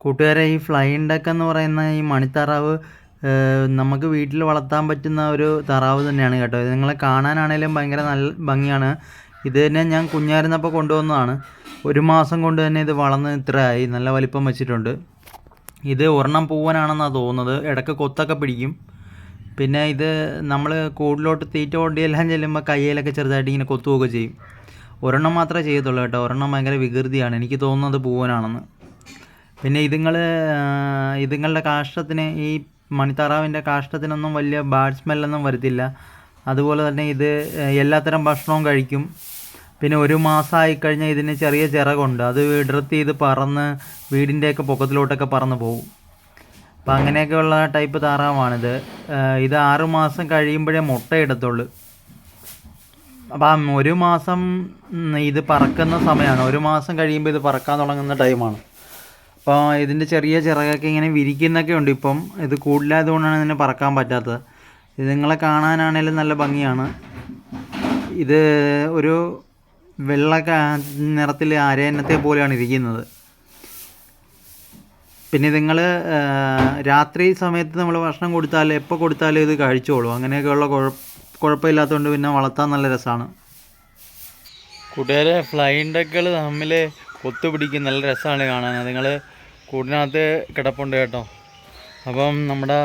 കൂട്ടുകാരെ, ഈ flying duck എന്ന് പറയുന്ന ഈ മണിത്താറാവ് നമുക്ക് വീട്ടിൽ വളർത്താൻ പറ്റുന്ന ഒരു താറാവ് തന്നെയാണ് കേട്ടോ. ഇത് നിങ്ങളെ കാണാനാണേലും ഭയങ്കര നല്ല ഭംഗിയാണ്. ഇത് തന്നെ ഞാൻ കുഞ്ഞായിരുന്നപ്പോൾ കൊണ്ടുവന്നതാണ്. ഒരു മാസം കൊണ്ട് തന്നെ ഇത് വളർന്ന് ഇത്രയായി, നല്ല വലിപ്പം വെച്ചിട്ടുണ്ട്. ഇത് ഒരെണ്ണം പൂവനാണെന്നാണ് തോന്നുന്നത്. ഇടയ്ക്ക് കൊത്തൊക്കെ പിടിക്കും. പിന്നെ ഇത് നമ്മൾ കൂടിലോട്ട് തീറ്റ കൊണ്ടിയെല്ലാം ചെല്ലുമ്പോൾ കയ്യിലൊക്കെ ചെറുതായിട്ട് ഇങ്ങനെ കൊത്തുകയൊക്കെ ചെയ്യും. ഒരെണ്ണം മാത്രമേ ചെയ്യത്തുള്ളൂ കേട്ടോ. ഒരെണ്ണം ഭയങ്കര വികൃതിയാണ്. എനിക്ക് തോന്നുന്നത് പൂവനാണെന്ന്. പിന്നെ ഇതുങ്ങളുടെ കാഷ്ടത്തിന്, ഈ മണിത്താറാവിൻ്റെ കാഷ്ടത്തിനൊന്നും വലിയ ബാഡ് സ്മെല്ലൊന്നും വരത്തില്ല. അതുപോലെ തന്നെ ഇത് എല്ലാത്തരം ഭക്ഷണവും കഴിക്കും. പിന്നെ ഒരു മാസമായി കഴിഞ്ഞാൽ ഇതിന് ചെറിയ ചിറകുണ്ട്. അത് വിടർത്തി ഇത് പറന്ന് വീടിൻ്റെയൊക്കെ പൊക്കത്തിലോട്ടൊക്കെ പറന്ന് പോകും. അപ്പം അങ്ങനെയൊക്കെയുള്ള ടൈപ്പ് താറാവാണിത്. ഇത് 6 മാസം കഴിയുമ്പോഴേ മുട്ടയിടത്തുള്ളൂ. അപ്പം ഒരു മാസം ഇത് പറക്കുന്ന സമയമാണ്. ഒരു മാസം കഴിയുമ്പോൾ ഇത് പറക്കാൻ തുടങ്ങുന്ന ടൈമാണ്. അപ്പോൾ ഇതിൻ്റെ ചെറിയ ചിറകൊക്കെ ഇങ്ങനെ വിരിക്കുന്നൊക്കെ ഉണ്ട്. ഇപ്പം ഇത് കൂടുതലായതുകൊണ്ടാണ് ഇതിനെ പറക്കാൻ പറ്റാത്തത്. ഇത് നിങ്ങളെ കാണാനാണേലും നല്ല ഭംഗിയാണ്. ഇത് ഒരു വെള്ള നിറത്തിൽ അരയന്നത്തെ പോലെയാണ് ഇരിക്കുന്നത്. പിന്നെ നിങ്ങൾ രാത്രി സമയത്ത് നമ്മൾ ഭക്ഷണം കൊടുത്താൽ എപ്പോൾ കൊടുത്താലും ഇത് കഴിച്ചോളും. അങ്ങനെയൊക്കെയുള്ള കുഴപ്പമില്ലാത്തതുകൊണ്ട് പിന്നെ വളർത്താൻ നല്ല രസമാണ്. കൂട്ടുകാരെ, ഫ്ലൈയിങ് ഡക്കുകൾ തമ്മിൽ കൊത്തുപിടിക്കും. നല്ല രസമാണ് കാണാൻ. നിങ്ങൾ കൂടിനകത്ത് കിടപ്പുണ്ട് കേട്ടോ. അപ്പം നമ്മുടെ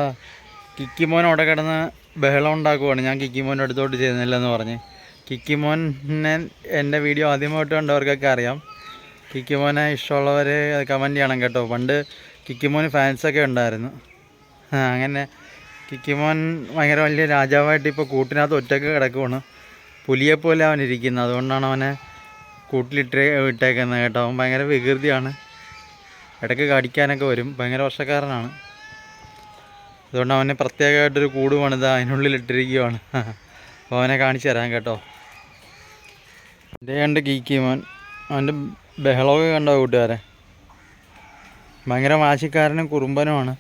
കിക്കിമോൻ അവിടെ കിടന്ന് ബഹളം ഉണ്ടാക്കുവാണ്. ഞാൻ കിക്കിമോൻ്റെ അടുത്തോട്ട് ചെയ്യുന്നില്ലെന്ന് പറഞ്ഞ്. കിക്കിമോനെ എൻ്റെ വീഡിയോ ആദ്യമായിട്ട് കണ്ടവർക്കൊക്കെ അറിയാം. കിക്കിമോനെ ഇഷ്ടമുള്ളവർ കമൻറ്റ് ചെയ്യണം കേട്ടോ. പണ്ട് കിക്കിമോന് ഫാൻസൊക്കെ ഉണ്ടായിരുന്നു. അങ്ങനെ കിക്കിമോൻ ഭയങ്കര വലിയ രാജാവായിട്ട് ഇപ്പോൾ കൂട്ടിനകത്ത് ഒറ്റയ്ക്ക് കിടക്കുവാണ്. പുലിയെപ്പോലെ അവൻ ഇരിക്കുന്നത്. അതുകൊണ്ടാണ് അവനെ വിട്ടേക്കുന്നത് കേട്ടോ. അവൻ ഭയങ്കര വികൃതിയാണ്. ഇടയ്ക്ക് കടിക്കാനൊക്കെ വരും. ഭയങ്കര വർഷക്കാരനാണ്. അതുകൊണ്ട് അവനെ പ്രത്യേകമായിട്ടൊരു കൂട് പണിത് അതിനുള്ളിലിട്ടിരിക്കുകയാണ്. അപ്പോൾ അവനെ കാണിച്ചു തരാം കേട്ടോ. എൻ്റെ കണ്ട് കിക്കിമോൻ, അവൻ്റെ ബഹളമൊക്കെ കണ്ടോ കൂട്ടുകാരെ. ഭയങ്കര വാശിക്കാരനും കുറുമ്പനുമാണ്.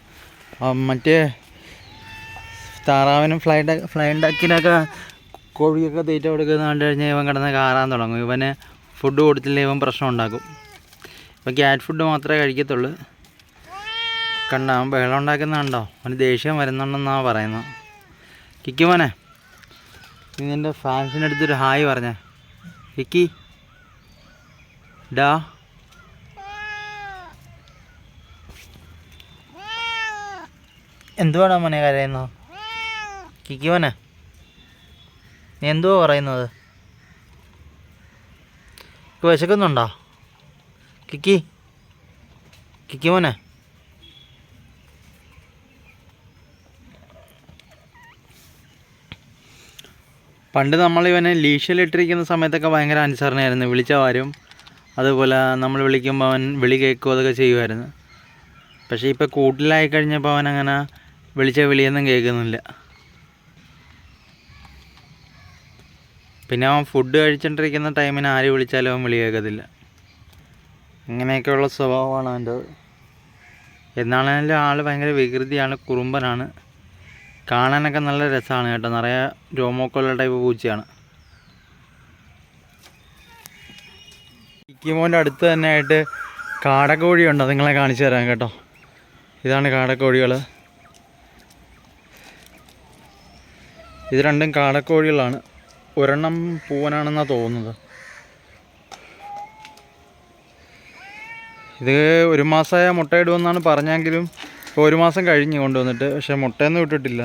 മറ്റേ താറാവിനും ഫ്ലൈയിങ് ഡക്കിനൊക്കെ കോഴിയൊക്കെ തീറ്റ കൊടുക്കുന്ന കണ്ടു കഴിഞ്ഞാൽ ഇവൻ കിടന്ന് കാറാൻ തുടങ്ങും. ഇവന് ഫുഡ് കൊടുത്തില്ല ഇവൻ പ്രശ്നം ഉണ്ടാക്കും. ഇപ്പം ക്യാറ്റ് ഫുഡ് മാത്രമേ കഴിക്കത്തുള്ളൂ. കണ്ടോ, അവൻ ബഹളം ഉണ്ടാക്കുന്ന കണ്ടോ. അവന് ദേഷ്യം വരുന്നുണ്ടെന്നാണ് പറയുന്നത്. കിക്കിമോനെ, നീ നിൻ്റെ ഫാൻസിൻ്റെ അടുത്തൊരു ഹായ് പറഞ്ഞേ. കിക്കി ഡാ. എന്തുവാടാ മോനെ കരയുന്നോ? കിക്കിമോനെ, നീ എന്തുവാ പറയുന്നത്? വിശക്കുന്നുണ്ടോ കിക്കിമോനെ? പണ്ട് നമ്മളിവനെ ലീഷലിട്ടിരിക്കുന്ന സമയത്തൊക്കെ ഭയങ്കര അനുസരണയായിരുന്നു. വിളിച്ച വാരും, അതുപോലെ നമ്മൾ വിളിക്കുമ്പോൾ അവൻ വിളി കേൾക്കും, അതൊക്കെ ചെയ്യുമായിരുന്നു. പക്ഷേ ഇപ്പോൾ കൂട്ടിലായി കഴിഞ്ഞപ്പോൾ അവൻ അങ്ങനെ വിളിച്ച വിളിയൊന്നും കേൾക്കുന്നില്ല. പിന്നെ അവൻ ഫുഡ് കഴിച്ചുകൊണ്ടിരിക്കുന്ന ടൈമിന് ആര് വിളിച്ചാലും അവൻ വിളി കേൾക്കത്തില്ല. ഇങ്ങനെയൊക്കെയുള്ള സ്വഭാവമാണ് അവൻ്റെ. എന്നാണെങ്കിലും ആൾ ഭയങ്കര വികൃതിയാണ്, കുറുമ്പനാണ്. കാണാനൊക്കെ നല്ല രസമാണ് കേട്ടോ. നിറയെ രോമോക്കുള്ള ടൈപ്പ് പൂച്ചയാണ്. കിക്കിമോൻ്റെ അടുത്ത് തന്നെ ആയിട്ട് കാടക്കോഴിയുണ്ട്. നിങ്ങളെ കാണിച്ചു തരാം കേട്ടോ. ഇതാണ് കാടക്കോഴികൾ. ഇത് രണ്ടും കാടക്കോഴികളാണ്. ഒരെണ്ണം പൂവനാണെന്നാണ് തോന്നുന്നത്. ഇത് ഒരു മാസമായ മുട്ടയിടുമെന്നാണ് പറഞ്ഞെങ്കിലും ഇപ്പോൾ ഒരു മാസം കഴിഞ്ഞ് കൊണ്ടുവന്നിട്ട്. പക്ഷേ മുട്ടയൊന്നും ഇട്ടിട്ടില്ല.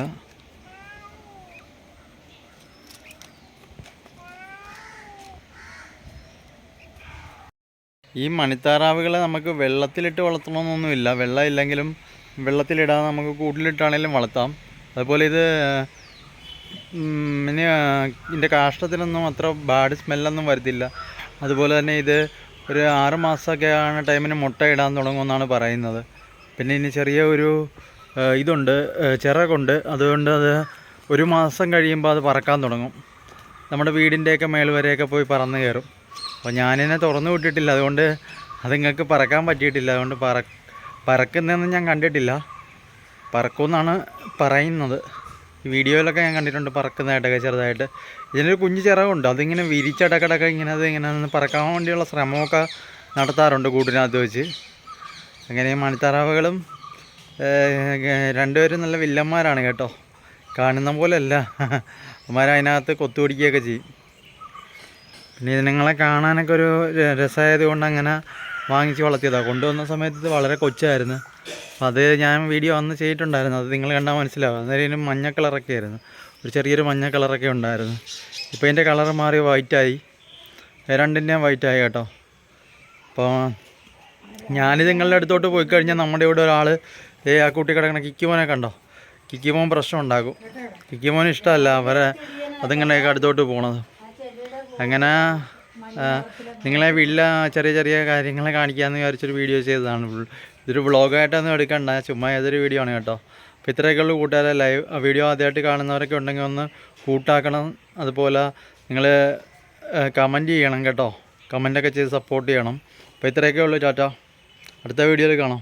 ഈ മണിത്താറാവുകളെ നമുക്ക് വെള്ളത്തിലിട്ട് വളർത്തണമെന്നൊന്നുമില്ല. വെള്ളം ഇല്ലെങ്കിലും വെള്ളത്തിലിടാതെ നമുക്ക് കൂട്ടിലിട്ടാണെങ്കിലും വളർത്താം. അതുപോലെ ഇത് ഇനി ഇതിൻ്റെ കാഷ്ടത്തിനൊന്നും അത്ര ബാഡ് സ്മെല്ലൊന്നും വരത്തില്ല. അതുപോലെ തന്നെ ഇത് ഒരു 6 മാസമൊക്കെ ആകുന്ന ടൈമിന് മുട്ട ഇടാൻ തുടങ്ങുമെന്നാണ് പറയുന്നത്. പിന്നെ ഇനി ചെറിയ ഒരു ഇതുണ്ട്, ചിറകുണ്ട്. അതുകൊണ്ട് അത് ഒരു മാസം കഴിയുമ്പോൾ അത് പറക്കാൻ തുടങ്ങും. നമ്മുടെ വീടിൻ്റെയൊക്കെ മേൽ വരെയൊക്കെ പോയി പറന്ന് കയറും. അപ്പോൾ ഞാനിതിനെ തുറന്നു വിട്ടിട്ടില്ല. അതുകൊണ്ട് അതുങ്ങൾക്ക് പറക്കാൻ പറ്റിയിട്ടില്ല. അതുകൊണ്ട് പറക്കുന്നതൊന്നും ഞാൻ കണ്ടിട്ടില്ല. പറക്കുമെന്നാണ് പറയുന്നത്. വീഡിയോയിലൊക്കെ ഞാൻ കണ്ടിട്ടുണ്ട് പറക്കുന്നതായിട്ടൊക്കെ ചെറുതായിട്ട്. ഇതിനൊരു കുഞ്ഞു ചിറകുണ്ട്. അതിങ്ങനെ വിരിച്ചടക്കടക്ക ഇങ്ങനെ പറക്കാൻ വേണ്ടിയുള്ള ശ്രമമൊക്കെ നടത്താറുണ്ട് കൂട്ടിനകത്ത് വെച്ച്. അങ്ങനെ ഈ മണിത്താറാവുകളും രണ്ടുപേരും നല്ല വില്ലന്മാരാണ് കേട്ടോ. കാണുന്ന പോലെയല്ല, അവന്മാരതിനകത്ത് കൊത്തുപിടിക്കുകയൊക്കെ ചെയ്യും. പിന്നെ ഇതിനങ്ങളെ കാണാനൊക്കെ ഒരു രസമായത് കൊണ്ട് അങ്ങനെ വാങ്ങിച്ച് വളർത്തിയതാണ്. കൊണ്ടുവന്ന സമയത്ത് ഇത് വളരെ കൊച്ചായിരുന്നു. അപ്പം അത് ഞാൻ വീഡിയോ അന്ന് ചെയ്തിട്ടുണ്ടായിരുന്നു. അത് നിങ്ങൾ കണ്ടാൽ മനസ്സിലാവും. അന്നേരം മഞ്ഞ കളറൊക്കെ ആയിരുന്നു, ഒരു ചെറിയൊരു മഞ്ഞ കളറൊക്കെ ഉണ്ടായിരുന്നു. ഇപ്പോൾ ഇതിൻ്റെ കളർ മാറി വൈറ്റായി, രണ്ടിൻ്റെയും വൈറ്റായി കേട്ടോ. അപ്പോൾ ഞാനിത് നിങ്ങളുടെ അടുത്തോട്ട് പോയി കഴിഞ്ഞാൽ നമ്മുടെ ഇവിടെ ഒരാൾ ആ കുട്ടി കിടക്കണ കിക്കിമോനെ കണ്ടോ, കിക്കിമോൻ പ്രശ്നം ഉണ്ടാക്കും. കിക്കിമോന് ഇഷ്ടമല്ല അവരെ അതിങ്ങനെയൊക്കെ അടുത്തോട്ട് പോണത്. അങ്ങനെ നിങ്ങളെ വീട്ടിലെ ചെറിയ ചെറിയ കാര്യങ്ങളെ കാണിക്കാമെന്ന് വിചാരിച്ചൊരു വീഡിയോ ചെയ്തതാണ്. ഇതൊരു വ്ളോഗായിട്ടൊന്നും എടുക്കണ്ട, ചുമ്മാ ഏതൊരു വീഡിയോ ആണ് കേട്ടോ. അപ്പോൾ ഇത്രയൊക്കെയുള്ള കൂട്ടുകാരെ വീഡിയോ ആദ്യമായിട്ട് കാണുന്നവരൊക്കെ ഉണ്ടെങ്കിൽ ഒന്ന് കൂട്ടാക്കണം. അതുപോലെ നിങ്ങൾ കമൻറ്റ് ചെയ്യണം കേട്ടോ, കമൻറ്റൊക്കെ ചെയ്ത് സപ്പോർട്ട് ചെയ്യണം. അപ്പോൾ ഇത്രയൊക്കെ ഉള്ളൂ. ടാറ്റ, അടുത്ത വീഡിയോയിൽ കാണാം.